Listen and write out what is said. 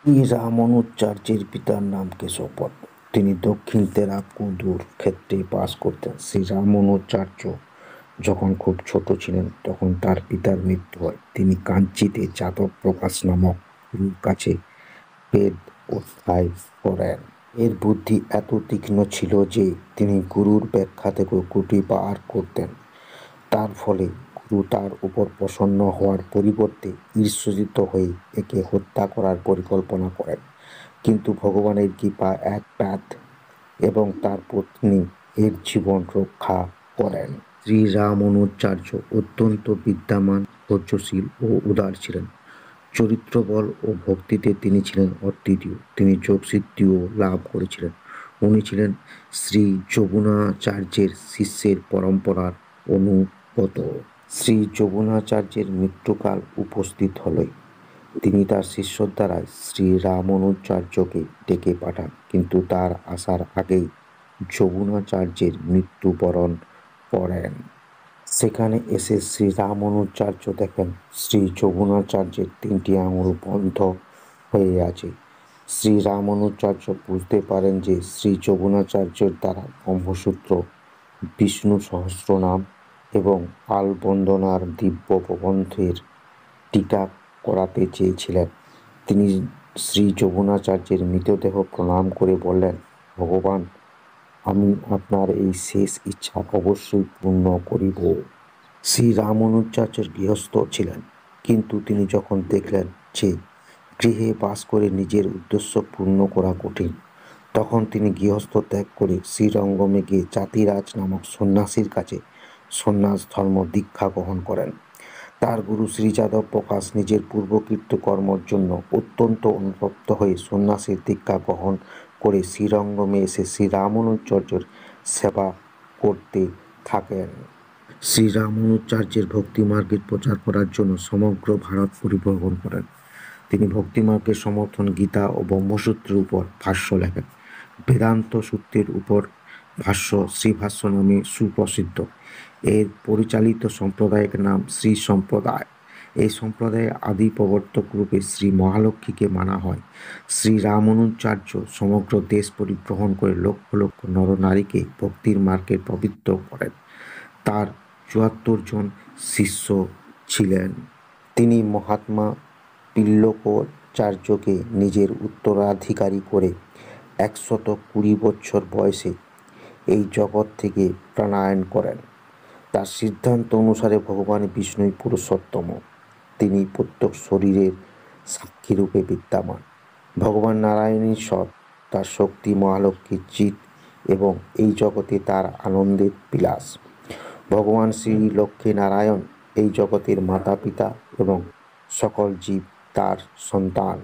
শ্রী রামানুজাচার্যের পিতার নাম কেশবপদ। তিনি দক্ষিণ তেরাকুঁদুর ক্ষেত্রে বাস করতেন। শ্রী রামানুজাচার্য যখন খুব ছোট ছিলেন তখন তার পিতার মৃত্যু হয়। তিনি কাঞ্চিতে যাদব প্রকাশ নামক গুরুর কাছে বেদ অধ্যয়ন করেন। এর বুদ্ধি এত তীক্ষ্ণ ছিল যে তিনি গুরুর ব্যাখ্যা থেকে ত্রুটি বার করতেন। তার ফলে গুরু তার উপর প্রসন্ন হওয়ার পরিবর্তে ঈর্ষিত হয়ে একে হত্যা করার পরিকল্পনা করেন। কিন্তু ভগবানের কৃপা একপাত এবং তার পত্নী এর জীবন রক্ষা করেন। শ্রী রামানুজাচার্য অত্যন্ত বিদ্যামান, ধৈর্যশীল ও উদার ছিলেন। চরিত্রবল ও ভক্তিতে তিনি ছিলেন অদ্বিতীয়। তিনি যোগসিদ্ধিও লাভ করেছিলেন। উনি ছিলেন শ্রী যমুনাচার্যের শিষ্যের পরম্পরার অনুগত। শ্রী যমুনাচার্যের মৃত্যুকাল উপস্থিত হলে তিনি তার শিষ্যর দ্বারা শ্রী রামানুজাচার্যকে ডেকে পাঠান, কিন্তু তার আসার আগেই যমুনাচার্যের মৃত্যুবরণ করেন। সেখানে এসে শ্রী রামানুজাচার্য দেখেন শ্রী যমুনাচার্যের 3টি আঙুল বন্ধ হয়ে আছে। শ্রী রামানুজাচার্য বুঝতে পারেন যে শ্রী যমুনাচার্যের দ্বারা ব্রহ্মসূত্র, বিষ্ণু সহস্রনাম এবং আলবন্দনার দিব্য প্রবন্ধের টিকা করাতে চেয়েছিলেন। তিনি শ্রী যমুনাচার্যের মৃতদেহ প্রণাম করে বললেন, ভগবান, আমি আপনার এই শেষ ইচ্ছা অবশ্যই পূর্ণ করিব। শ্রী রামানুজাচার্য গৃহস্থ ছিলেন, কিন্তু তিনি যখন দেখলেন যে গৃহে বাস করে নিজের উদ্দেশ্য পূর্ণ করা কঠিন, তখন তিনি গৃহস্থ ত্যাগ করে শ্রীরঙ্গমে গিয়ে জাতিরাজ নামক সন্ন্যাসীর কাছে সন্ন্যাস ধর্ম দীক্ষা গ্রহণ করেন। তার গুরু শ্রী যাদব প্রকাশ নিজের পূর্বকৃত কর্মর জন্য অত্যন্ত অনুতপ্ত হয়ে সন্ন্যাসীর দীক্ষা গ্রহণ করে শ্রীরঙ্গমে এসে শ্রী রামানুজাচার্যের সেবা করতে থাকেন। শ্রী রামানুজাচার্যের ভক্তিমার্গের প্রচার করার জন্য সমগ্র ভারত পরিভ্রমণ করেন। তিনি ভক্তিমার্গের সমর্থন গীতা ও ব্রহ্মসূত্রের উপর ভাষ্য লেখেন। বেদান্ত সূত্রের উপর ভাষ্য শ্রীভাষ্য নামে সুপ্রসিদ্ধ। এর পরিচালিত সম্প্রদায়ের নাম শ্রী সম্প্রদায়। এই সম্প্রদায়ের আদি প্রবর্তক রূপে শ্রী মহালক্ষ্মীকে মানা হয়। শ্রী রামানুজাচার্য সমগ্র দেশ পরিভ্রমণ করে লক্ষ লক্ষ নরনারীকে ভক্তির মার্গে প্রবৃত্ত করেন। তার ৭৪ জন শিষ্য ছিলেন। তিনি মহাত্মা তিলকাচার্যকে নিজের উত্তরাধিকারী করে ১২০ বছর বয়সে এই জগৎ থেকে প্রাণায়ান করেন। তার সিদ্ধান্ত অনুসারে ভগবান বিষ্ণুই পুরুষোত্তম। তিনি প্রত্যেক শরীরের সাক্ষীরূপে বিদ্যমান। ভগবান নারায়ণ ঈশ্বর, তার শক্তি মহালক্ষ্মী চিৎ এবং এই জগতে তার আনন্দের বিলাস। ভগবান শ্রী লক্ষ্মী নারায়ণ এই জগতের মাতা পিতা এবং সকল জীব তার সন্তান।